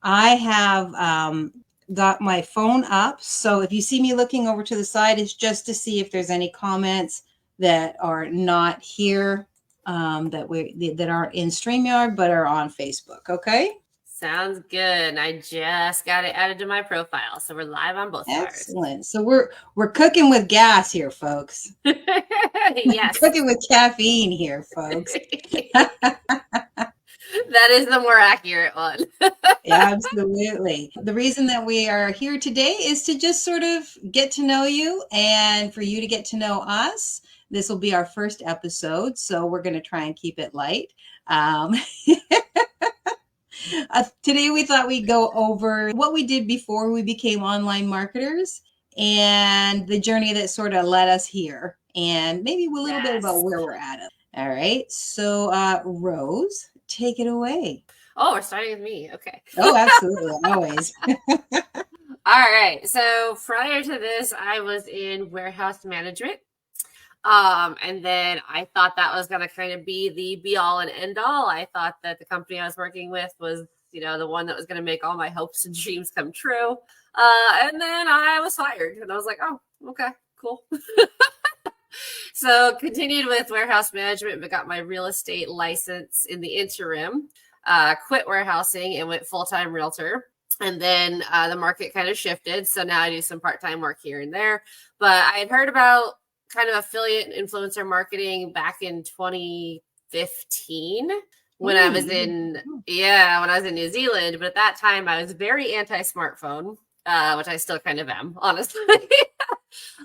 I have got my phone up. So if you see me looking over to the side, it's just to see if there's any comments that are not here, that aren't in StreamYard, but are on Facebook. Okay. Sounds good. I just got it added to my profile, so we're live on both of ours. Excellent. So we're cooking with gas here, folks. Yes. Cooking with caffeine here, folks. That is the more accurate one. Yeah, absolutely. The reason that we are here today is to just sort of get to know you and for you to get to know us. This will be our first episode, so we're going to try and keep it light. Um, Today, we thought we'd go over what we did before we became online marketers and the journey that sort of led us here, and maybe a little bit about where we're at. All right. So, Rose, take it away. Oh, we're starting with me. Okay. Oh, absolutely. Always. All right. So prior to this, I was in warehouse management. And then I thought that was going to kind of be the be all and end all. I thought that the company I was working with was, the one that was going to make all my hopes and dreams come true. And then I was fired and I was like, oh, okay, cool. So continued with warehouse management, but got my real estate license in the interim, quit warehousing and went full-time realtor. And then the market kind of shifted. So now I do some part-time work here and there. But I had heard about kind of affiliate and influencer marketing back in 2015 when I was in New Zealand. But at that time, I was very anti-smartphone, which I still kind of am, honestly.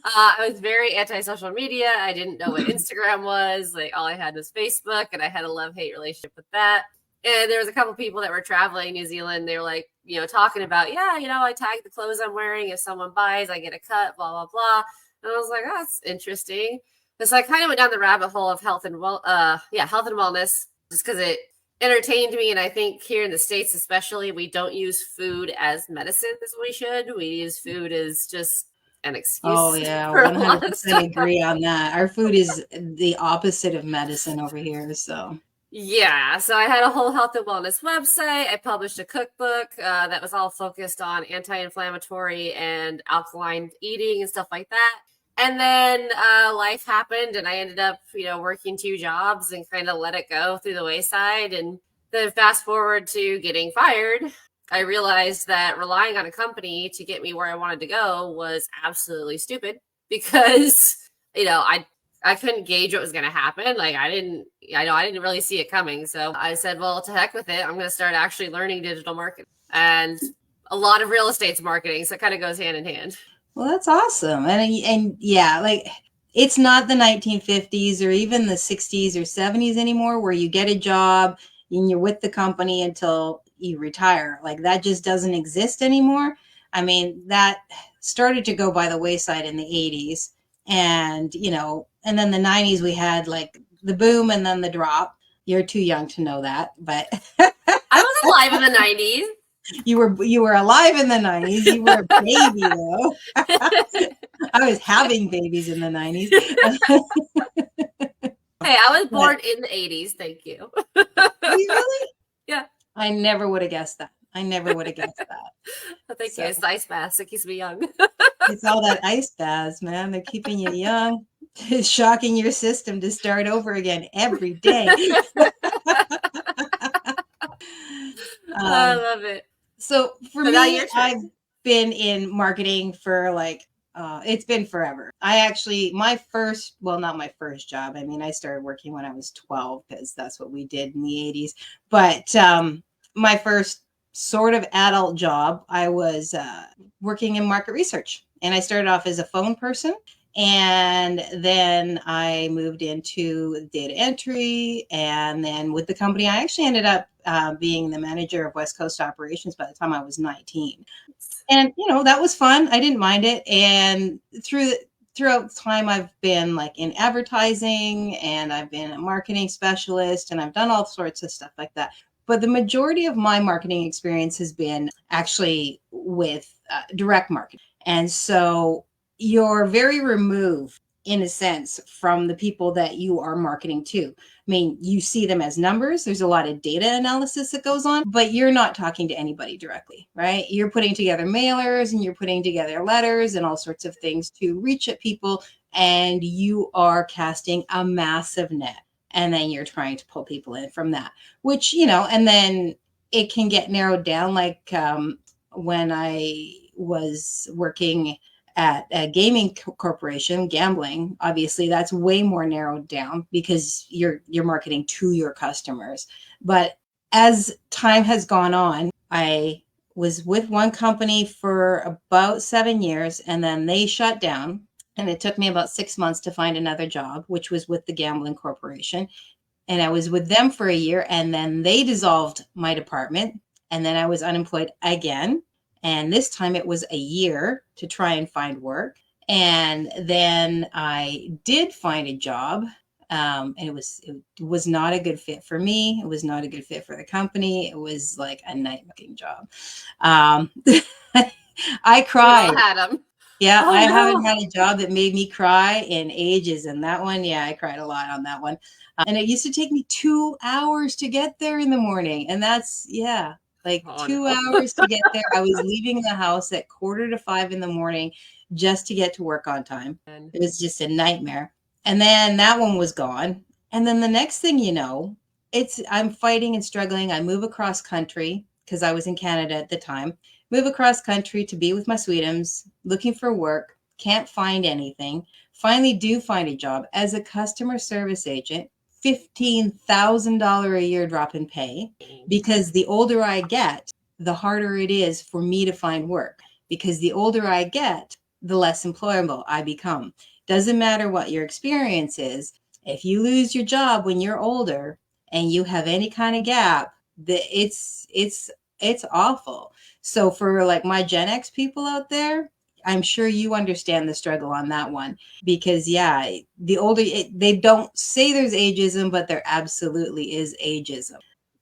I was very anti-social media. I didn't know what Instagram was. Like all I had was Facebook, and I had a love-hate relationship with that. And there was a couple people that were traveling New Zealand. They were like, talking about, I tag the clothes I'm wearing. If someone buys, I get a cut, blah, blah, blah. And I was like, oh, that's interesting. So I kind of went down the rabbit hole of health and wellness, just because it entertained me. And I think here in the States, especially, we don't use food as medicine as we should. We use food as just an excuse. Oh yeah, 100% agree on that. Our food is the opposite of medicine over here. So yeah, so I had a whole health and wellness website. I published a cookbook that was all focused on anti-inflammatory and alkaline eating and stuff like that. And then life happened and I ended up, working 2 jobs and kind of let it go through the wayside. And then fast forward to getting fired, I realized that relying on a company to get me where I wanted to go was absolutely stupid because, I couldn't gauge what was going to happen. Like I didn't really see it coming. So I said, well, to heck with it. I'm going to start actually learning digital marketing and a lot of real estate's marketing. So it kind of goes hand in hand. Well, that's awesome. And yeah, like it's not the 1950s or even the 60s or 70s anymore where you get a job and you're with the company until you retire. Like that just doesn't exist anymore. I mean, that started to go by the wayside in the 80s. And, and then the 90s, we had like the boom and then the drop. You're too young to know that, but I was alive in the 90s. You were alive in the 90s. You were a baby though. I was having babies in the 90s. Hey, I was born in the 80s. Thank you. Really? Yeah. I never would have guessed that. Thank you. It's ice baths. It keeps me young. It's all that ice baths, man. They're keeping you young. It's shocking your system to start over again every day. I love it. So for me, I've been in marketing for it's been forever. My first, well, not my first job. I mean, I started working when I was 12 because that's what we did in the 80s. But my first sort of adult job, I was working in market research. And I started off as a phone person. And then I moved into data entry. And then with the company, I actually ended up being the manager of West Coast operations by the time I was 19. And, that was fun. I didn't mind it. And throughout time, I've been like in advertising and I've been a marketing specialist and I've done all sorts of stuff like that. But the majority of my marketing experience has been actually with direct marketing. And so you're very removed in a sense, from the people that you are marketing to. I mean, you see them as numbers. There's a lot of data analysis that goes on, but you're not talking to anybody directly, right? You're putting together mailers and you're putting together letters and all sorts of things to reach at people, and you are casting a massive net. And then you're trying to pull people in from that, which, and then it can get narrowed down. Like when I was working at a gaming corporation, gambling, obviously that's way more narrowed down because you're marketing to your customers. But as time has gone on, I was with one company for about 7 years, and then they shut down. And it took me about 6 months to find another job, which was with the gambling corporation. And I was with them for a year, and then they dissolved my department. And then I was unemployed again. And this time it was a year to try and find work. And then I did find a job. And it was not a good fit for me. It was not a good fit for the company. It was like a night-looking job. I cried. We all had them. Yeah, I haven't had a job that made me cry in ages. And that one, yeah, I cried a lot on that one. And it used to take me 2 hours to get there in the morning. And that's, like 2 hours to get there. I was leaving the house at 4:45 in the morning just to get to work on time. It was just a nightmare. And then that one was gone. And then the next thing you know, I'm fighting and struggling. I move across country because I was in Canada at the time. Move across country to be with my sweetums, looking for work, can't find anything. Finally do find a job as a customer service agent. $15,000 a year drop in pay, because the older I get, the harder it is for me to find work, because the older I get, the less employable I become. Doesn't matter what your experience is. If you lose your job when you're older and you have any kind of gap, it's awful. So for like my Gen X people out there, I'm sure you understand the struggle on that one, because the older they don't say there's ageism, but there absolutely is ageism.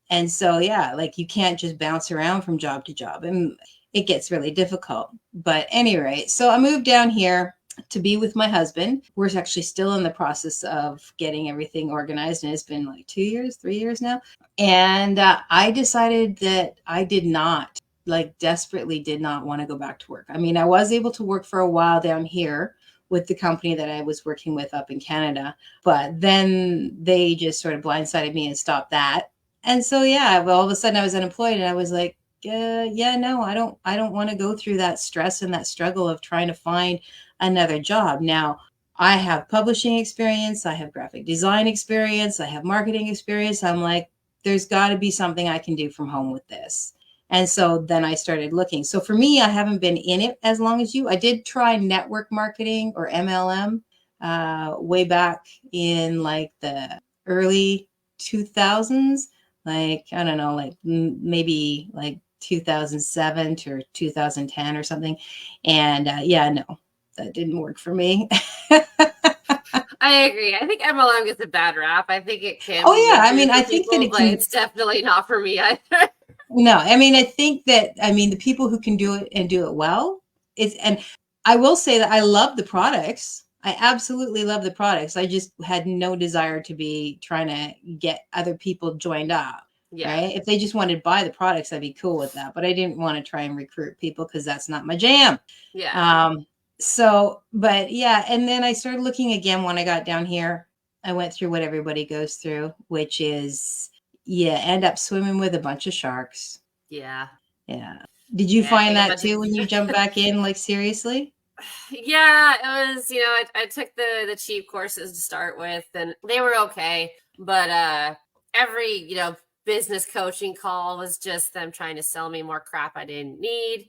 And so, like you can't just bounce around from job to job, and it gets really difficult. But anyway, so I moved down here to be with my husband. We're actually still in the process of getting everything organized, and it's been like 3 years now. And I decided that I desperately did not want to go back to work. I mean, I was able to work for a while down here with the company that I was working with up in Canada, but then they just sort of blindsided me and stopped that. And so, all of a sudden I was unemployed, and I was like, no, I don't want to go through that stress and that struggle of trying to find another job. Now, I have publishing experience, I have graphic design experience, I have marketing experience. I'm like, there's got to be something I can do from home with this. And so then I started looking. So for me, I haven't been in it as long as you. I did try network marketing, or MLM, way back in like the early 2000s. Like, I don't know, like maybe like 2007 to 2010 or something. And no, that didn't work for me. I agree. I think MLM gets a bad rap. I think it can. Oh yeah, I mean, I think that it's definitely not for me either. No, I mean, I think that, the people who can do it and do it well, and I will say that I love the products. I absolutely love the products. I just had no desire to be trying to get other people joined up. Yeah. Right. If they just wanted to buy the products, I'd be cool with that. But I didn't want to try and recruit people because that's not my jam. Yeah. And then I started looking again when I got down here. I went through what everybody goes through, which is, end up swimming with a bunch of sharks. Yeah. Yeah. Did you find that too when you jumped back in, like seriously? Yeah, it was, I took the cheap courses to start with, and they were okay. But every, business coaching call was just them trying to sell me more crap I didn't need.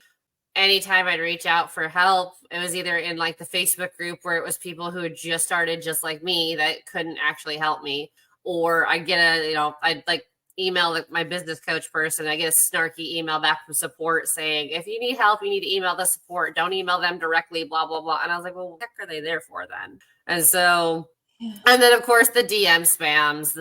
Anytime I'd reach out for help, it was either in like the Facebook group where it was people who had just started just like me that couldn't actually help me. Or I get I'd like email my business coach person. I get a snarky email back from support saying, if you need help, you need to email the support. Don't email them directly, blah, blah, blah. And I was like, well, what the heck are they there for then? And so, and then of course the DM spams,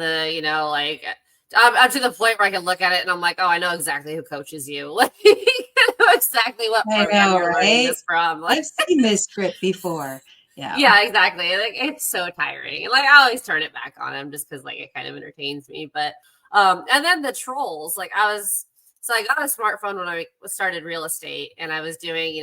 I'm to the point where I can look at it and I'm like, oh, I know exactly who coaches you. Like, I know exactly what program you're learning this from. I've seen this script before. Yeah. Yeah, exactly. Like it's so tiring. Like I always turn it back on them just because like it kind of entertains me. But and then the trolls, like I got a smartphone when I started real estate and I was doing,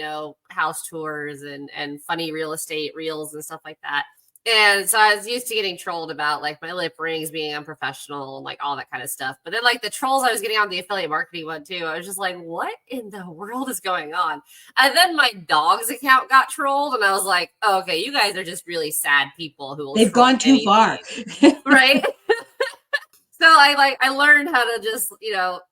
house tours and funny real estate reels and stuff like that. And so I was used to getting trolled about like my lip rings being unprofessional and like all that kind of stuff. But then like the trolls I was getting on the affiliate marketing one too, I was just like, what in the world is going on? And then my dog's account got trolled, and I was like, oh, okay, you guys are just really sad people who will They've troll gone too far. anything. Right? So I learned how to just,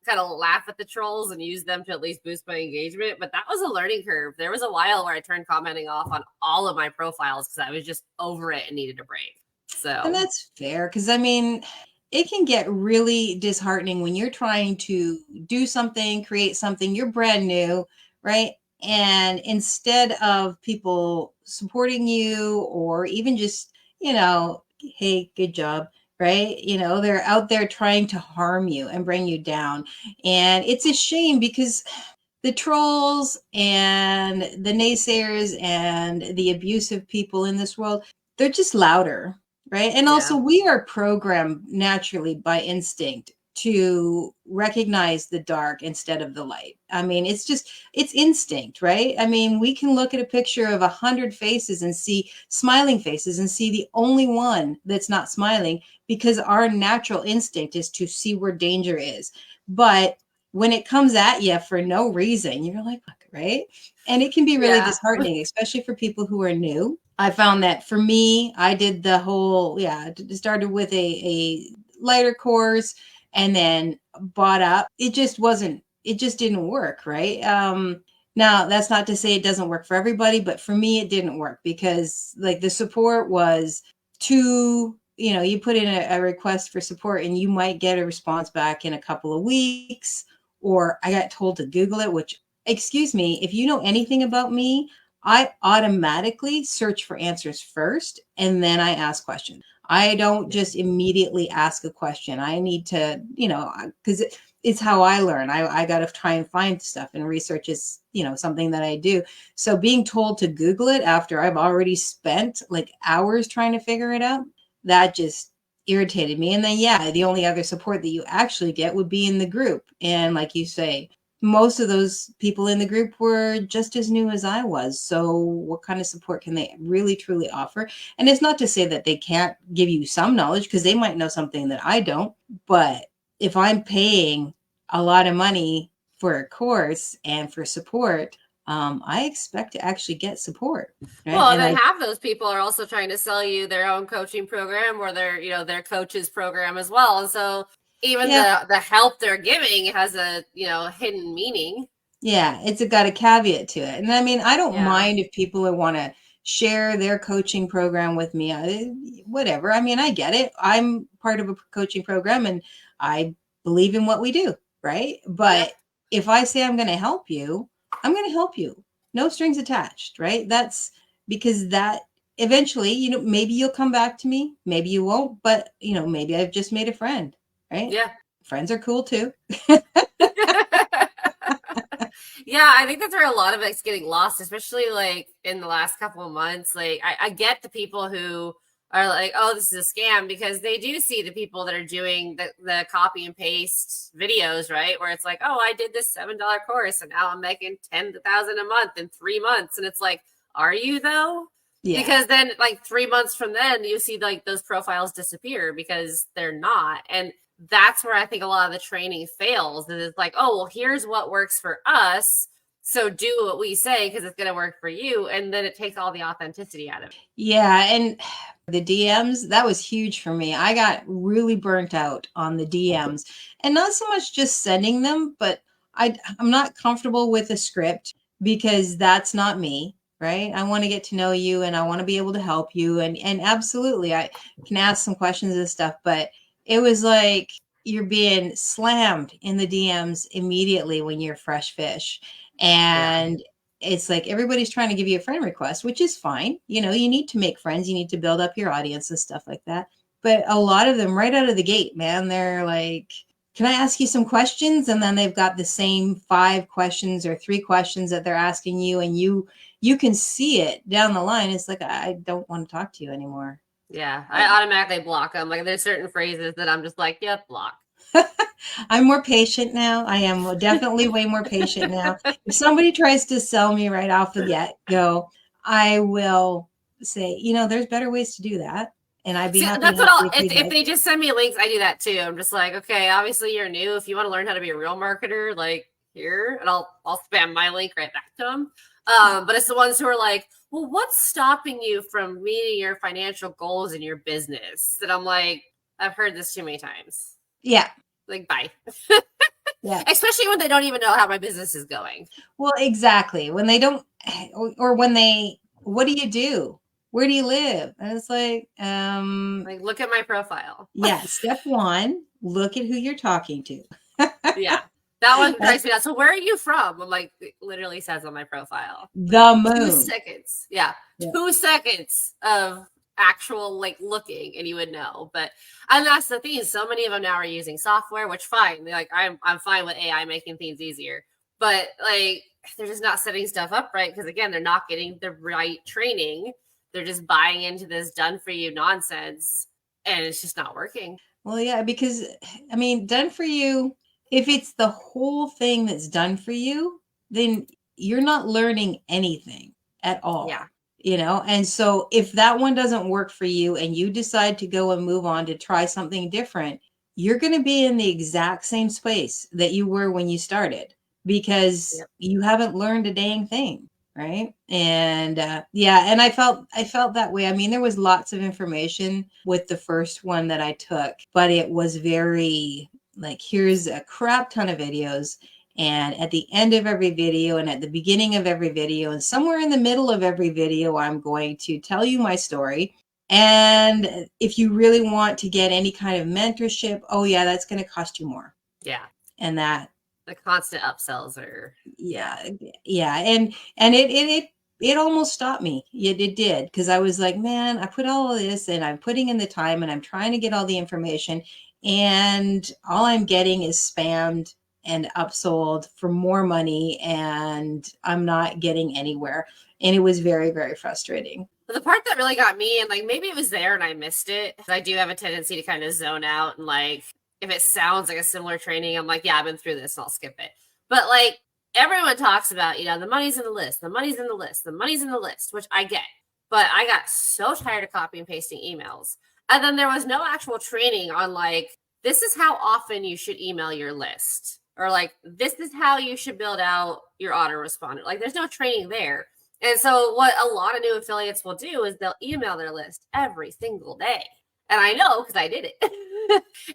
kind of laugh at the trolls and use them to at least boost my engagement. But that was a learning curve. There was a while where I turned commenting off on all of my profiles because I was just over it and needed a break. So And that's fair because I mean, it can get really disheartening when you're trying to do something, create something, you're brand new, right? And instead of people supporting you or even just, hey, good job, right? They're out there trying to harm you and bring you down. And it's a shame because the trolls and the naysayers and the abusive people in this world, they're just louder, right? And also, yeah. we are programmed naturally by instinct to recognize the dark instead of the light. I mean, it's instinct, right? I mean, we can look at a picture of 100 faces and see smiling faces and see the only one that's not smiling because our natural instinct is to see where danger is. But when it comes at you for no reason, you're like, right? And it can be really Yeah. disheartening, especially for people who are new. I found that for me, I did the whole, started with a lighter course and then bought up. It just didn't work, right? Now that's not to say it doesn't work for everybody, but for me, it didn't work because like the support was too, you put in a request for support and you might get a response back in a couple of weeks, or I got told to Google it, which, excuse me, if you know anything about me, I automatically search for answers first and then I ask questions. I don't just immediately ask a question. I need to, because it's how I learn. I got to try and find stuff, and research is, something that I do. So being told to Google it after I've already spent like hours trying to figure it out, that just irritated me. And then, the only other support that you actually get would be in the group. And like you say, most of those people in the group were just as new as I was. So what kind of support can they really truly offer? And it's not to say that they can't give you some knowledge because they might know something that I don't. But if I'm paying a lot of money for a course and for support, I expect to actually get support. Right? Well, And then half those people are also trying to sell you their own coaching program or their coach's program as well. And so even the help they're giving has a, hidden meaning. Yeah, it's got a caveat to it. And I mean, I don't Yeah. mind if people want to share their coaching program with me. Whatever. I mean, I get it. I'm part of a coaching program and I believe in what we do, right? But if I say I'm going to help you, I'm going to help you. No strings attached, right? That's because that eventually, maybe you'll come back to me, maybe you won't, but maybe I've just made a friend, right? Yeah. Friends are cool too. Yeah, I think that's where a lot of it's getting lost, especially like in the last couple of months. Like I get the people who are like, oh, this is a scam, because they do see the people that are doing the copy and paste videos, right? Where it's like, oh, I did this $7 course and now I'm making 10,000 a month in 3 months. And it's like, are you though? Yeah. Because then like 3 months from then you see like those profiles disappear because they're not. And that's where I think a lot of the training fails. And it's like, oh, well, here's what works for us. So do what we say because it's going to work for you. And then it takes all the authenticity out of it. Yeah. And the DMs, that was huge for me. I got really burnt out on the DMs, and not so much just sending them, but I'm not comfortable with a script because that's not me, right? I want to get to know you and I want to be able to help you. And absolutely, I can ask some questions and stuff, but it was like you're being slammed in the DMs immediately when you're fresh fish. And it's like everybody's trying to give you a friend request, which is fine. You need to make friends, you need to build up your audience and stuff like that. But a lot of them right out of the gate, man, they're like, can I ask you some questions? And then they've got the same 5 questions or 3 questions that they're asking you. And you can see it down the line. It's like, I don't want to talk to you anymore. Yeah, I automatically block them. Like there's certain phrases that I'm just like, yep, block. I'm more patient now. I am definitely way more patient now. If somebody tries to sell me right off the get-go, I will say, you know, there's better ways to do that. And I'd be happy to that's help what you if they just send me links, I do that too. I'm just like, okay, obviously you're new. If you want to learn how to be a real marketer, like here, and I'll spam my link right back to them. But it's the ones who are like, well, what's stopping you from meeting your financial goals in your business? That I'm like, I've heard this too many times. Yeah. Like, bye. Yeah. Especially when they don't even know how my business is going. Well, exactly. When they don't, or when they, what do you do? Where do you live? And it's like look at my profile. Yeah. Step one, look at who you're talking to. Yeah. That one drives me out. So where are you from? I'm like, it literally says on my profile. The moon. 2 seconds. Yeah. 2 seconds of actual like looking and you would know. But and that's the thing. So many of them now are using software, which fine. Like I'm fine with AI making things easier. But like they're just not setting stuff up right because again, they're not getting the right training. They're just buying into this done for you nonsense and it's just not working. Well, yeah, because I mean, done for you, if it's the whole thing that's done for you, then you're not learning anything at all. Yeah. You know, and so if that one doesn't work for you and you decide to go and move on to try something different, you're going to be in the exact same space that you were when you started because you haven't learned a dang thing. Right. And yeah, and I felt that way. I mean, there was lots of information with the first one that I took, but it was very like, here's a crap ton of videos. And at the end of every video and at the beginning of every video and somewhere in the middle of every video, I'm going to tell you my story. And if you really want to get any kind of mentorship, oh yeah, that's going to cost you more. Yeah. And that the constant upsells are yeah. And it almost stopped me. It did, because I was like, man, I put all of this and I'm putting in the time and I'm trying to get all the information and all I'm getting is spammed and upsold for more money and I'm not getting anywhere. And it was very, very frustrating. But the part that really got me, and like maybe it was there and I missed it, I do have a tendency to kind of zone out and like if it sounds like a similar training, I'm like, yeah, I've been through this and I'll skip it. But like everyone talks about, you know, the money's in the list, the money's in the list, the money's in the list, which I get. But I got so tired of copy and pasting emails. And then there was no actual training on like, this is how often you should email your list. Or like, this is how you should build out your autoresponder. Like there's no training there. And so what a lot of new affiliates will do is they'll email their list every single day. And I know because I did it.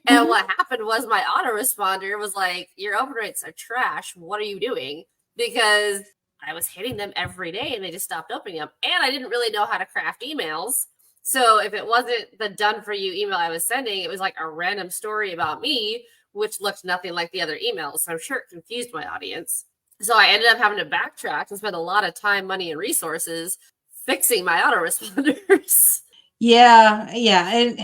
And what happened was my autoresponder was like, your open rates are trash. What are you doing? Because I was hitting them every day and they just stopped opening them. And I didn't really know how to craft emails. So if it wasn't the done for you email I was sending, it was like a random story about me, which looked nothing like the other emails. So I'm sure it confused my audience. So I ended up having to backtrack and spend a lot of time, money, and resources fixing my autoresponders. Yeah. And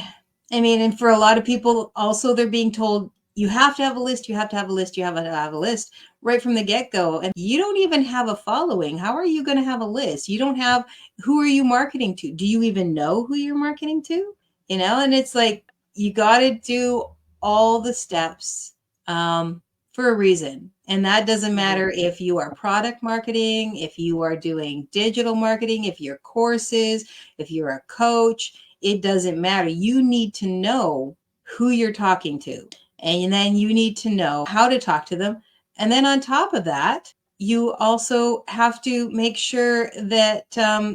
I mean, and for a lot of people also, they're being told you have to have a list, you have to have a list, you have to have a list right from the get-go. And you don't even have a following. How are you going to have a list? You don't have, who are you marketing to? Do you even know who you're marketing to? You know, and it's like, you got to do all the steps for a reason. And that doesn't matter if you are product marketing, if you are doing digital marketing, if you're courses, if you're a coach, it doesn't matter. You need to know who you're talking to. And then you need to know how to talk to them. And then on top of that, you also have to make sure that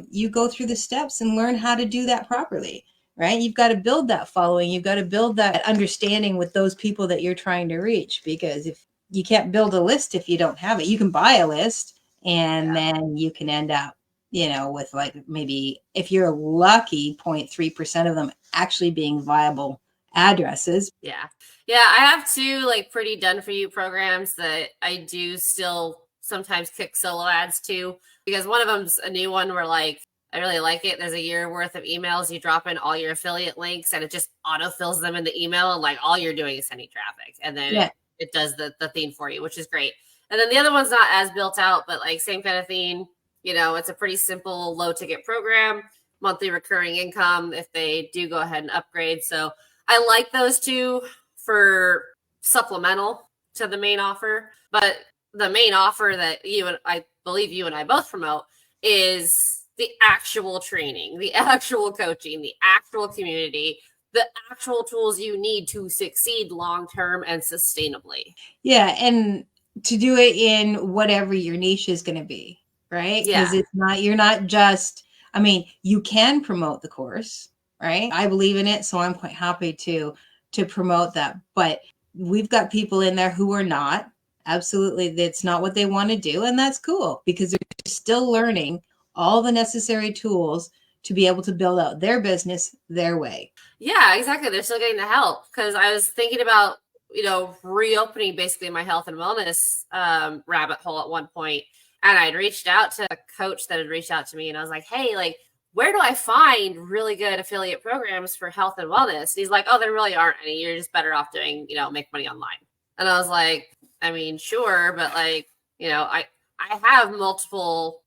you go through the steps and learn how to do that properly, right? You've got to build that following. You've got to build that understanding with those people that you're trying to reach, because if you can't build a list if you don't have it. You can buy a list and then you can end up, you know, with like maybe if you're lucky, 0.3% of them actually being viable addresses. Yeah. I have two like pretty done for you programs that I do still sometimes kick solo ads to, because one of them's a new one where like I really like it. There's a year worth of emails. You drop in all your affiliate links and it just autofills them in the email. And like all you're doing is sending traffic. And then it does the theme for you, which is great. And then the other one's not as built out, but like same kind of theme. It's a pretty simple low ticket program, monthly recurring income if they do go ahead and upgrade. So I like those two for supplemental to the main offer. But the main offer that I believe you and I both promote is the actual training, the actual coaching, the actual community, the actual tools you need to succeed long-term and sustainably. Yeah. And to do it in whatever your niche is going to be, right? Because you're not just, I mean, you can promote the course, right? I believe in it, so I'm quite happy to promote that. But we've got people in there who are not. Absolutely, that's not what they want to do, and that's cool because they're still learning all the necessary tools to be able to build out their business their way. Yeah, exactly. They're still getting the help, because I was thinking about, reopening basically my health and wellness rabbit hole at one point. And I'd reached out to a coach that had reached out to me, and I was like, hey, like, where do I find really good affiliate programs for health and wellness? And he's like, oh, there really aren't any. You're just better off doing, make money online. And I was like, I mean, sure, but like, I have multiple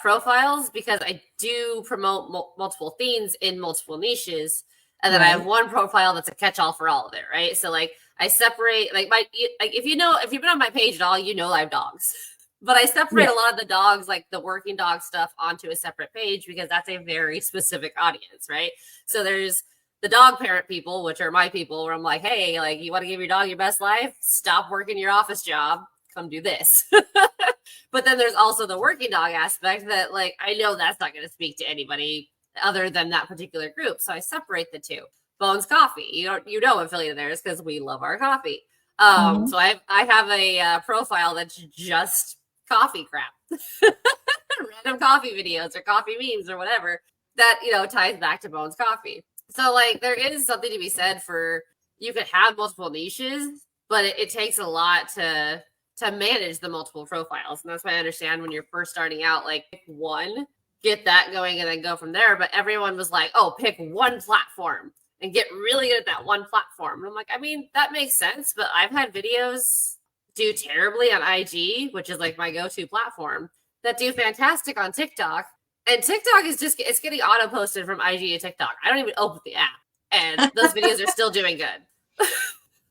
profiles because I do promote multiple themes in multiple niches. And then I have one profile that's a catch-all for all of it, right? So like I separate if you've been on my page at all, I have dogs. But I separate a lot of the dogs, like the working dog stuff, onto a separate page because that's a very specific audience, right? So there's the dog parent people, which are my people, where I'm like, hey, like, you want to give your dog your best life? Stop working your office job. Come do this. But then there's also the working dog aspect that, like, I know that's not going to speak to anybody other than that particular group. So I separate the two. Bones Coffee, you know affiliated theirs because we love our coffee. So I have a profile that's just coffee crap, random coffee videos or coffee memes or whatever that ties back to Bones Coffee. So like there is something to be said for, you could have multiple niches, but it takes a lot to manage the multiple profiles. And that's why I understand when you're first starting out, like, pick one, get that going, and then go from there. But everyone was like, oh, pick one platform and get really good at that one platform. And I'm like, I mean, that makes sense, but I've had videos do terribly on IG, which is like my go-to platform, that do fantastic on TikTok. And TikTok is it's getting auto-posted from IG to TikTok. I don't even open the app, and those videos are still doing good.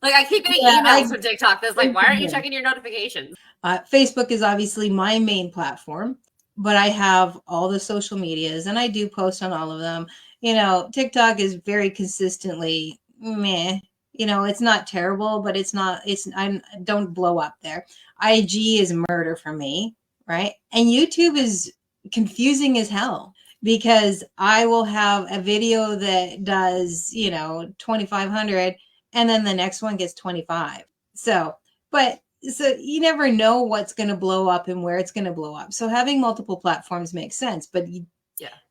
Like, I keep getting emails from TikTok that's like, why aren't you checking your notifications? Facebook is obviously my main platform, but I have all the social medias and I do post on all of them. TikTok is very consistently meh. It's not terrible, but I don't blow up there. IG is murder for me, right? And YouTube is confusing as hell because I will have a video that does, 2,500 and then the next one gets 25. So you never know what's going to blow up and where it's going to blow up. So having multiple platforms makes sense. But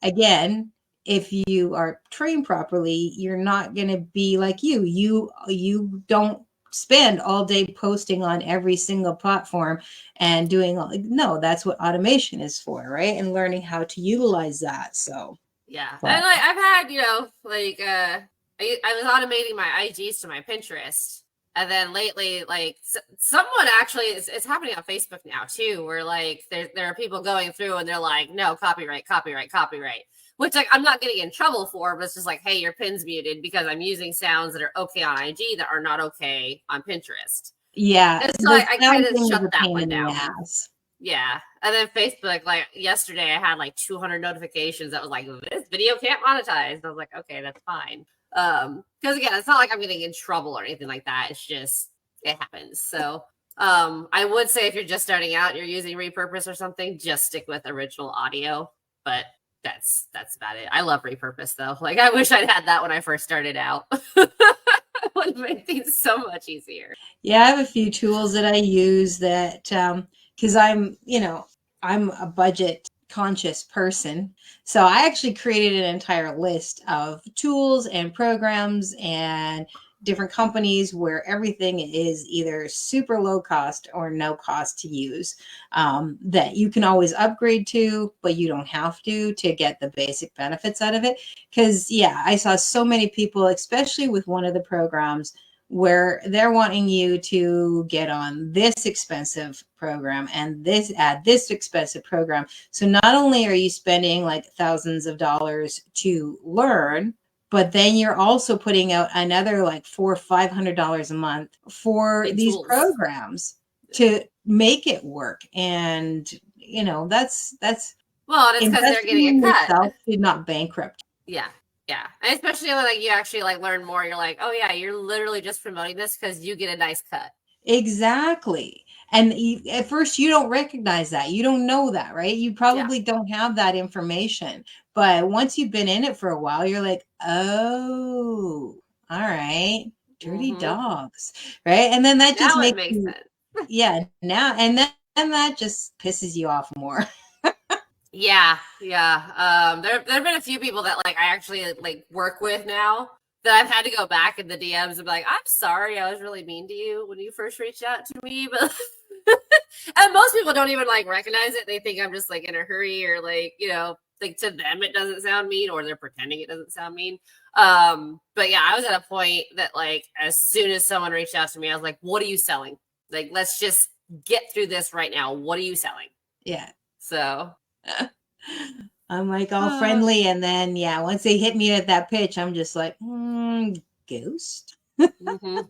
again, if you are trained properly, you're not going to be like you. You don't spend all day posting on every single platform and doing no, that's what automation is for, right? And learning how to utilize that. So and like I've had, I was automating my IGs to my Pinterest. And then lately, like, someone actually, it's happening on Facebook now too, where like there are people going through and they're like, no, copyright, which, like, I'm not getting in trouble for, but it's just like, hey, your pin's muted because I'm using sounds that are okay on IG that are not okay on Pinterest. Yeah. And so I kind of shut that one down. Yeah. And then Facebook, like yesterday, I had like 200 notifications that was like, this video can't monetize. And I was like, okay, that's fine. Because again, it's not like I'm getting in trouble or anything like that. It's just, it happens. So I would say if you're just starting out and you're using Repurpose or something, just stick with original audio. But that's about it. I love Repurpose though. Like, I wish I'd had that when I first started out. It would make things so much easier. Yeah, I have a few tools that I use that because I'm a budget conscious person. So I actually created an entire list of tools and programs and different companies where everything is either super low cost or no cost to use, that you can always upgrade to, but you don't have to get the basic benefits out of it. Because I saw so many people, especially with one of the programs, where they're wanting you to get on this expensive program and this expensive program. So not only are you spending like thousands of dollars to learn, but then you're also putting out another like $400 or $500 a month for these programs to make it work. And that's well, and it's because they're getting a cut. Yourself should not bankrupt. Yeah. Yeah. And especially when like you actually like learn more, you're like, oh yeah, you're literally just promoting this because you get a nice cut. Exactly. And at first you don't recognize that. You don't know that, right? You probably don't have that information. But once you've been in it for a while, you're like, oh, all right. Dirty dogs. Right. And then that just makes sense. Yeah. Now and then that just pisses you off more. Yeah. There have been a few people that like I actually like work with now that I've had to go back in the DMs and be like, I'm sorry, I was really mean to you when you first reached out to me. But and most people don't even like recognize it. They think I'm just like in a hurry or like, like to them it doesn't sound mean or they're pretending it doesn't sound mean. But yeah, I was at a point that like as soon as someone reached out to me, I was like, what are you selling? Like, let's just get through this right now. What are you selling? Yeah. So I'm like all friendly, and then once they hit me at that pitch, I'm just like, ghost. And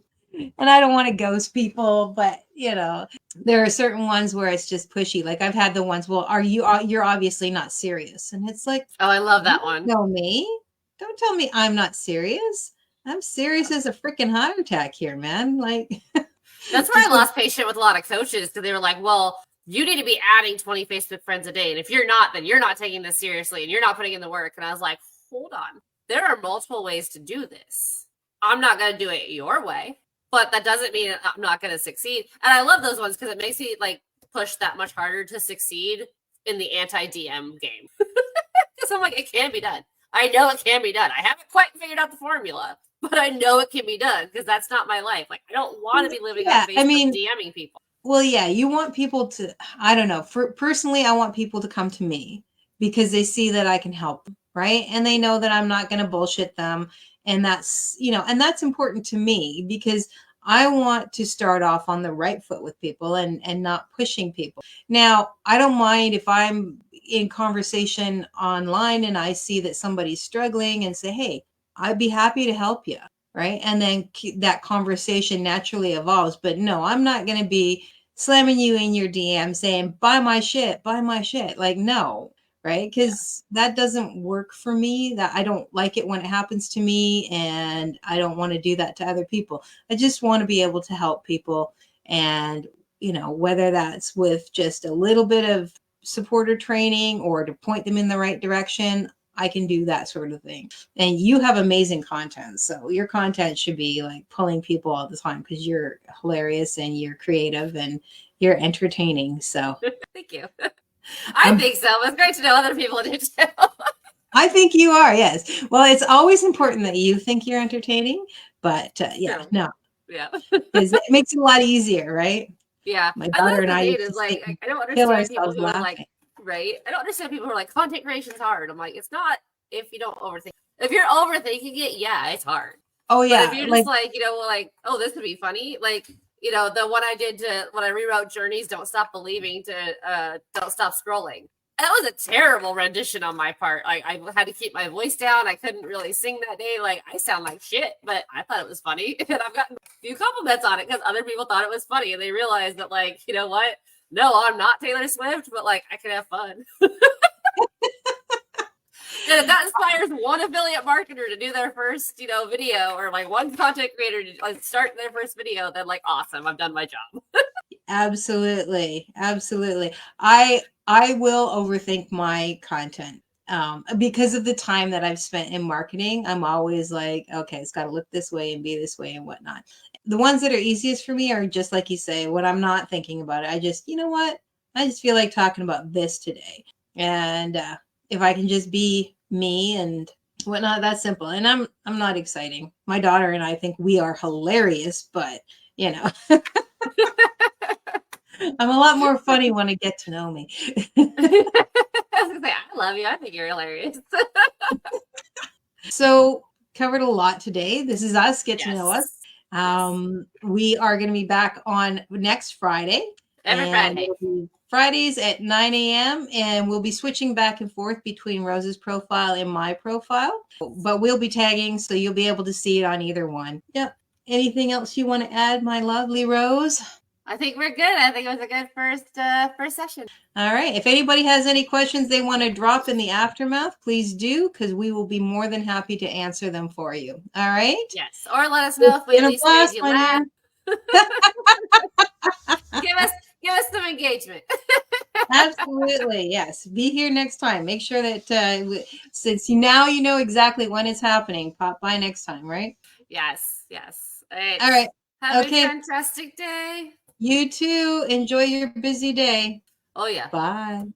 I don't want to ghost people, but there are certain ones where it's just pushy. Like I've had the ones, well, you're obviously not serious, and it's like, oh, I love that one. Know me? Don't tell me I'm not serious. I'm serious as a freaking heart attack here, man. Like that's where I lost patience with a lot of coaches because they were like, well, you need to be adding 20 Facebook friends a day. And if you're not, then you're not taking this seriously and you're not putting in the work. And I was like, hold on. There are multiple ways to do this. I'm not going to do it your way, but that doesn't mean I'm not going to succeed. And I love those ones because it makes me like push that much harder to succeed in the anti-DM game. Because I'm like, it can be done. I know it can be done. I haven't quite figured out the formula, but I know it can be done because that's not my life. Like, I don't want to be living on Facebook DMing people. Well, yeah, you want people to, I don't know, personally, I want people to come to me because they see that I can help them, right? And they know that I'm not going to bullshit them. And that's, and that's important to me because I want to start off on the right foot with people and not pushing people. Now, I don't mind if I'm in conversation online and I see that somebody's struggling and say, hey, I'd be happy to help you. Right. And then that conversation naturally evolves. But no, I'm not going to be slamming you in your DM saying, buy my shit. Like, no. Right. Because that doesn't work for me. That I don't like it when it happens to me. And I don't want to do that to other people. I just want to be able to help people. And, whether that's with just a little bit of supporter training or to point them in the right direction, I can do that sort of thing. And you have amazing content. So your content should be like pulling people all the time because you're hilarious and you're creative and you're entertaining. So thank you. I think so. It's great to know other people do too. I think you are. Yes. Well, it's always important that you think you're entertaining, but no. Yeah. Because it makes it a lot easier, right? Yeah. My daughter and I is like, I don't understand people who are like, right? I don't understand people who are like, content creation is hard. I'm like, it's not if you don't overthink. If you're overthinking it, yeah, it's hard. Oh, yeah. But if you're just like, oh, this would be funny. Like, the one I did when I rewrote Journey's Don't Stop Believing to Don't Stop Scrolling. That was a terrible rendition on my part. Like, I had to keep my voice down. I couldn't really sing that day. Like, I sound like shit, but I thought it was funny. And I've gotten a few compliments on it because other people thought it was funny. And they realized that, like, you know what? No, I'm not Taylor Swift, but like I can have fun. And if that inspires one affiliate marketer to do their first, video, or like one content creator to like start their first video, then like awesome, I've done my job. Absolutely. I will overthink my content. Because of the time that I've spent in marketing, I'm always like, okay, it's got to look this way and be this way and whatnot. The ones that are easiest for me are just like you say, when I'm not thinking about it, I just, I just feel like talking about this today. And if I can just be me and whatnot, that's simple. And I'm not exciting. My daughter and I think we are hilarious, but I'm a lot more funny when I get to know me. I love you. I think you're hilarious. So covered a lot today. This is us. Get to know us. We are going to be back on next Friday. Every Friday. It'll be Fridays at 9 a.m. And we'll be switching back and forth between Rose's profile and my profile. But we'll be tagging, so you'll be able to see it on either one. Yep. Anything else you want to add, my lovely Rose? I think we're good. I think it was a good first session. All right. If anybody has any questions they want to drop in the aftermath, please do, because we will be more than happy to answer them for you. All right? Yes. Or let us know if we at least made you laugh. Give us some engagement. Absolutely. Yes. Be here next time. Make sure that since now you know exactly when it's happening, pop by next time, right? Yes. All right. Have a fantastic day. You too. Enjoy your busy day. Oh, yeah. Bye.